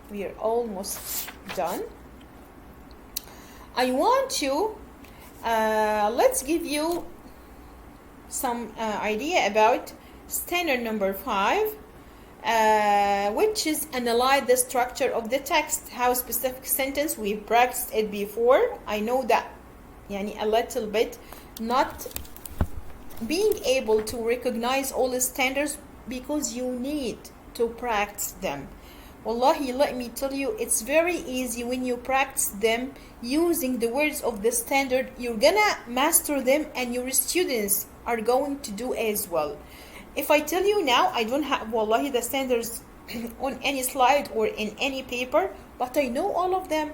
We are almost done. I want you, let's give you some idea about standard number 5, which is analyze the structure of the text. How specific sentence, we've practiced it before. I know that a little bit, not being able to recognize all the standards because you need to practice them. Wallahi, let me tell you, it's very easy when you practice them using the words of the standard. You're gonna master them, and your students are going to do as well. If I tell you now, I don't have wallahi the standards on any slide or in any paper, but I know all of them.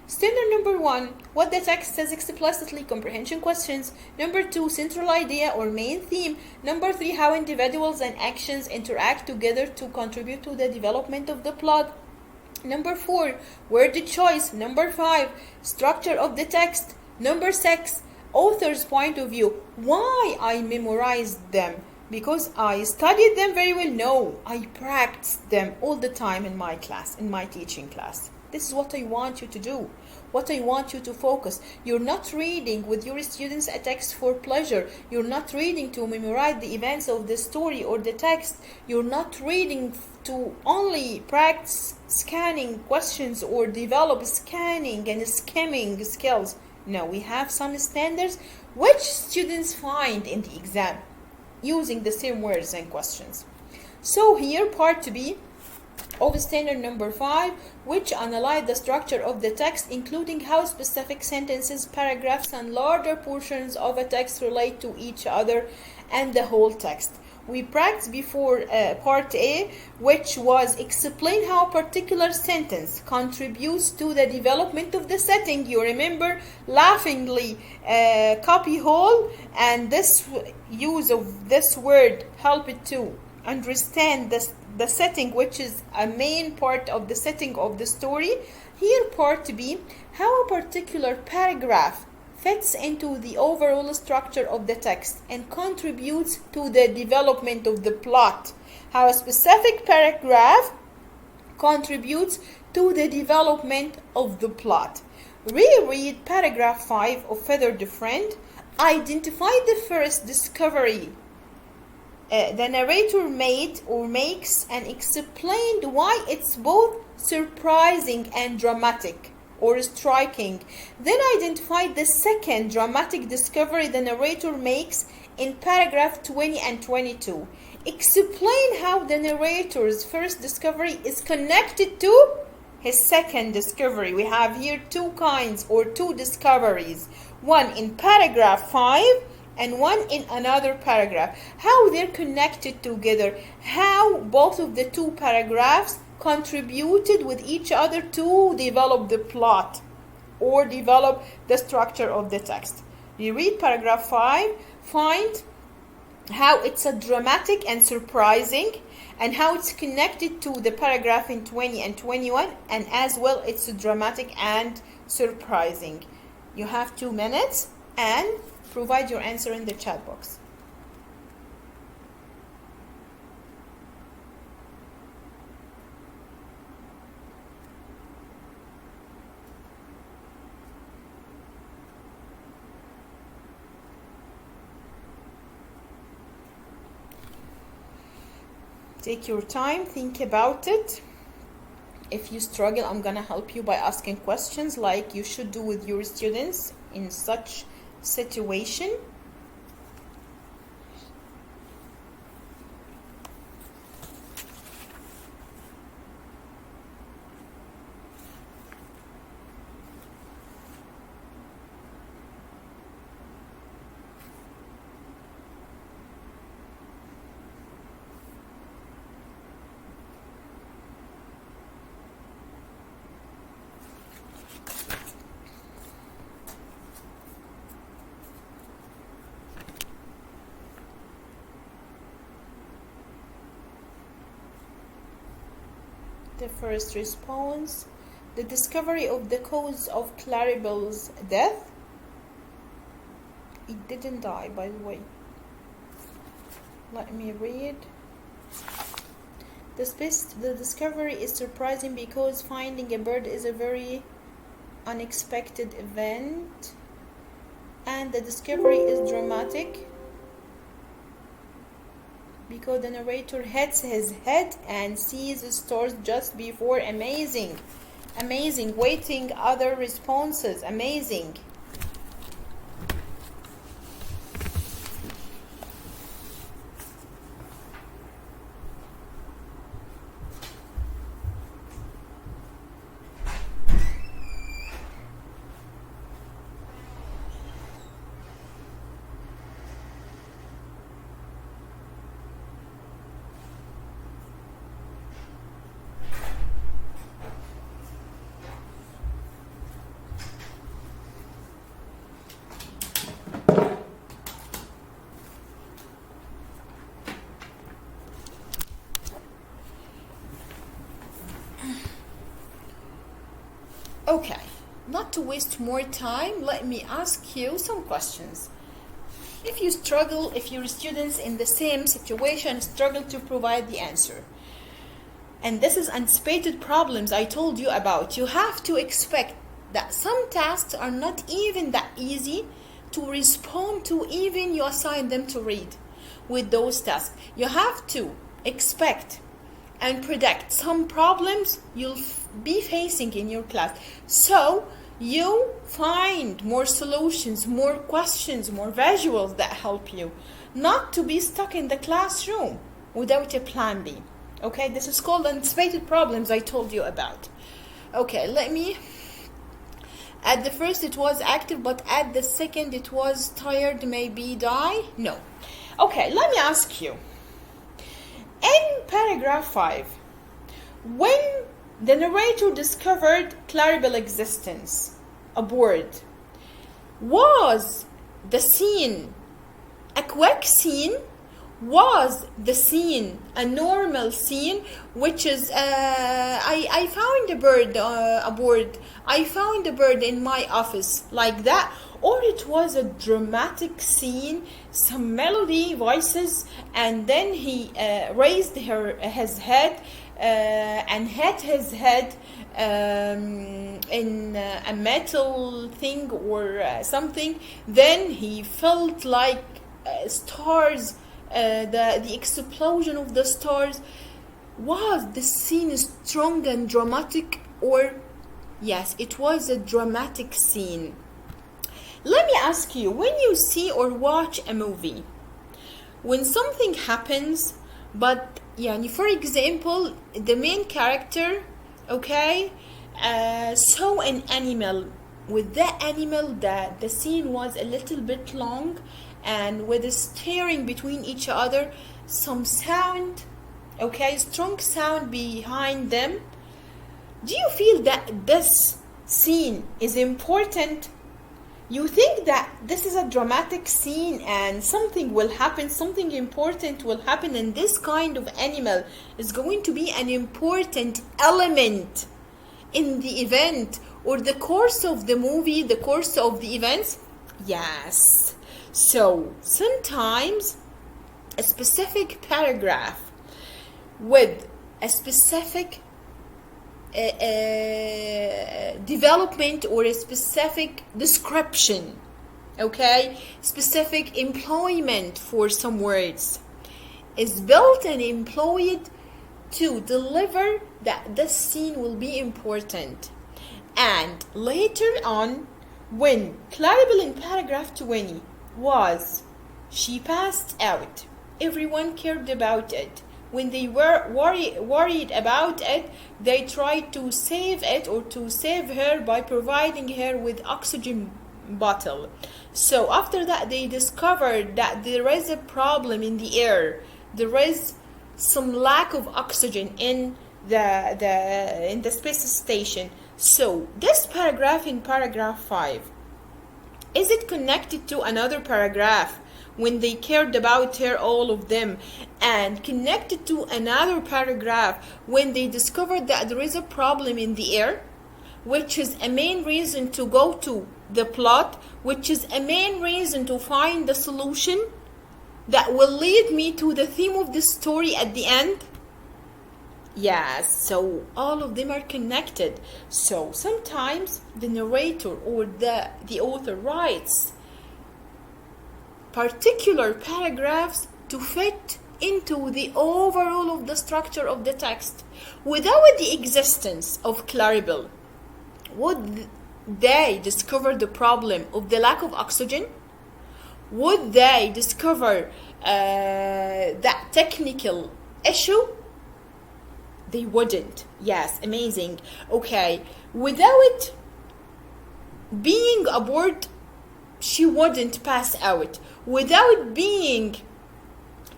Standard number 1, what the text says explicitly, comprehension questions. Number 2, central idea or main theme. Number 3, how individuals and actions interact together to contribute to the development of the plot. Number 4, word choice. Number 5, structure of the text. Number 6, author's point of view. Why I memorized them? Because I studied them very well? No, I practiced them all the time in my class, in my teaching class. This is what I want you to do, what I want you to focus. You're not reading with your students a text for pleasure. You're not reading to memorize the events of the story or the text. You're not reading to only practice scanning questions or develop scanning and skimming skills. No, we have some standards which students find in the exam using the same words and questions. So here, part B of standard number 5, which analyze the structure of the text, including how specific sentences, paragraphs, and larger portions of a text relate to each other and the whole text. We practiced before part A, which was explain how a particular sentence contributes to the development of the setting. You remember laughingly copy hole, and this use of this word helped to understand the setting, which is a main part of the setting of the story. Here, part B, how a particular paragraph fits into the overall structure of the text and contributes to the development of the plot. How a specific paragraph contributes to the development of the plot. Reread paragraph 5 of Feathered Friend. Identify the first discovery the narrator made or makes, and explained why it's both surprising and dramatic or striking. Then identify the second dramatic discovery the narrator makes in paragraph 20 and 22. Explain how the narrator's first discovery is connected to his second discovery. We have here two kinds or two discoveries, one in paragraph 5 and one in another paragraph. How they're connected together, how both of the two paragraphs contributed with each other to develop the plot or develop the structure of the text. You read paragraph 5, find how it's a dramatic and surprising, and how it's connected to the paragraph in 20 and 21, and as well it's dramatic and surprising. You have 2 minutes, and provide your answer in the chat box. Take your time, think about it. If you struggle, I'm gonna help you by asking questions like you should do with your students in such situation. The first response, the discovery of the cause of Claribel's death. It didn't die, by the way. Let me read. The discovery is surprising because finding a bird is a very unexpected event, and the discovery is dramatic because the narrator hits his head and sees the stars just before. Amazing, amazing. Waiting other responses. Amazing. Okay, not to waste more time, let me ask you some questions. If your students in the same situation struggle to provide the answer, and this is anticipated problems I told you about, you have to expect that some tasks are not even that easy to respond to, even you assign them to read. With those tasks, you have to expect and predict some problems you'll be facing in your class, so you find more solutions, more questions, more visuals that help you not to be stuck in the classroom without a plan B. Okay, this is called anticipated problems I told you about. Okay, at the first it was active, but at the second it was tired, maybe die? No. Okay, let me ask you. In paragraph 5, when the narrator discovered Claribel existence aboard, was the scene a quick scene? Was the scene a normal scene, which is I found a bird aboard, I found a bird in my office, like that? Or it was a dramatic scene, some melody, voices, and then he raised his head and hit his head in a metal thing or something. Then he felt like stars, the explosion of the stars. Was the scene strong and dramatic? Or yes, it was a dramatic scene. Let me ask you, when you see or watch a movie, when something happens, but for example, the main character, okay, saw an animal. With that animal, the scene was a little bit long, and with the staring between each other, some sound, okay, strong sound behind them. Do you feel that this scene is important? You think that this is a dramatic scene and something will happen, something important will happen, and this kind of animal is going to be an important element in the event or the course of the movie, the course of the events? Yes. So sometimes a specific paragraph with a specific development or a specific description, okay, specific employment for some words is built and employed to deliver that this scene will be important. And later on, when Claribel in paragraph 20 she passed out, everyone cared about it. When they were worried about it, they tried to save it or to save her by providing her with oxygen bottle. So after that, they discovered that there is a problem in the air. There is some lack of oxygen in the space station. So this paragraph in paragraph 5, is it connected to another paragraph when they cared about her, all of them, and connected to another paragraph when they discovered that there is a problem in the air, which is a main reason to go to the plot, which is a main reason to find the solution that will lead me to the theme of the story at the end? Yes, so all of them are connected. So sometimes the narrator or the author writes particular paragraphs to fit into the overall of the structure of the text. Without the existence of Claribel, would they discover the problem of the lack of oxygen? Would they discover that technical issue? They wouldn't. Yes, amazing. Okay, without being aboard, she wouldn't pass out. Without being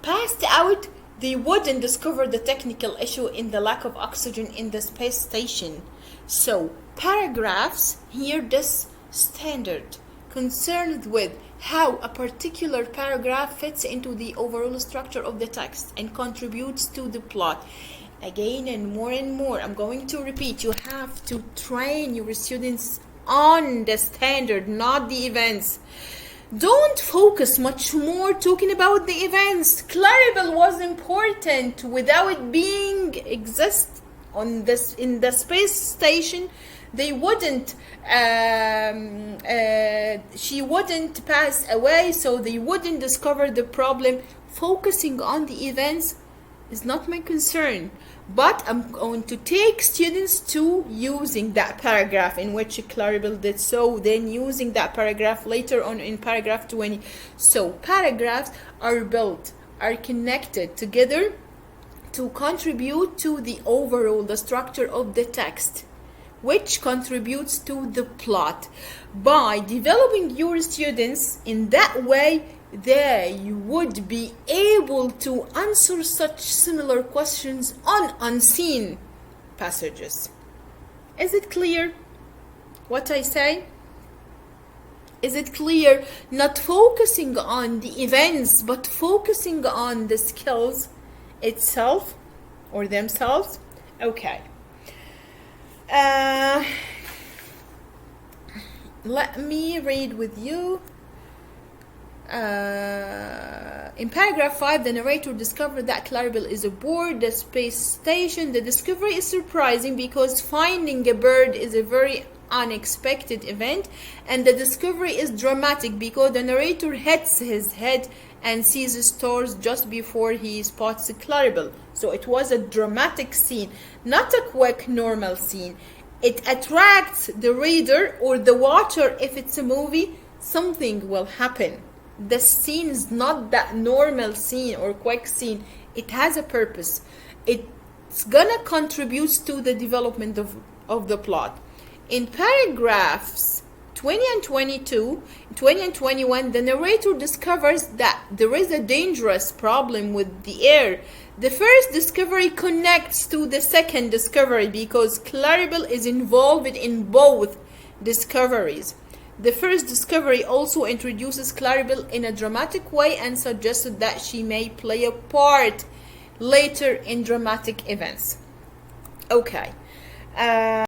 passed out, they wouldn't discover the technical issue in the lack of oxygen in the space station. So, paragraphs here, this standard concerned with how a particular paragraph fits into the overall structure of the text and contributes to the plot. Again and more, I'm going to repeat, you have to train your students on the standard, not the events. Don't focus much more talking about the events. Claribel was important. Without being exist on this in the space station, they wouldn't she wouldn't pass away, so they wouldn't discover the problem. Focusing on the events is not my concern, but I'm going to take students to using that paragraph in which Claribel did so, then using that paragraph later on in paragraph 20. So paragraphs are built, are connected together to contribute to the overall, the structure of the text, which contributes to the plot. By developing your students in that way, they would be able to answer such similar questions on unseen passages. Is it clear what I say? Is it clear? Not focusing on the events, but focusing on the skills itself or themselves. Okay. Let me read with you. In paragraph 5, the narrator discovered that Claribel is aboard the space station. The discovery is surprising because finding a bird is a very unexpected event, and the discovery is dramatic because the narrator hits his head and sees stars just before he spots Claribel. So it was a dramatic scene, not a quick normal scene. It attracts the reader or the watcher. If it's a movie, something will happen. The scene is not that normal scene or quick scene. It has a purpose. It's gonna contribute to the development of the plot. In paragraphs 20 and 22, 20 and 21, the narrator discovers that there is a dangerous problem with the air. The first discovery connects to the second discovery because Claribel is involved in both discoveries. The first discovery also introduces Claribel in a dramatic way and suggested that she may play a part later in dramatic events. Okay.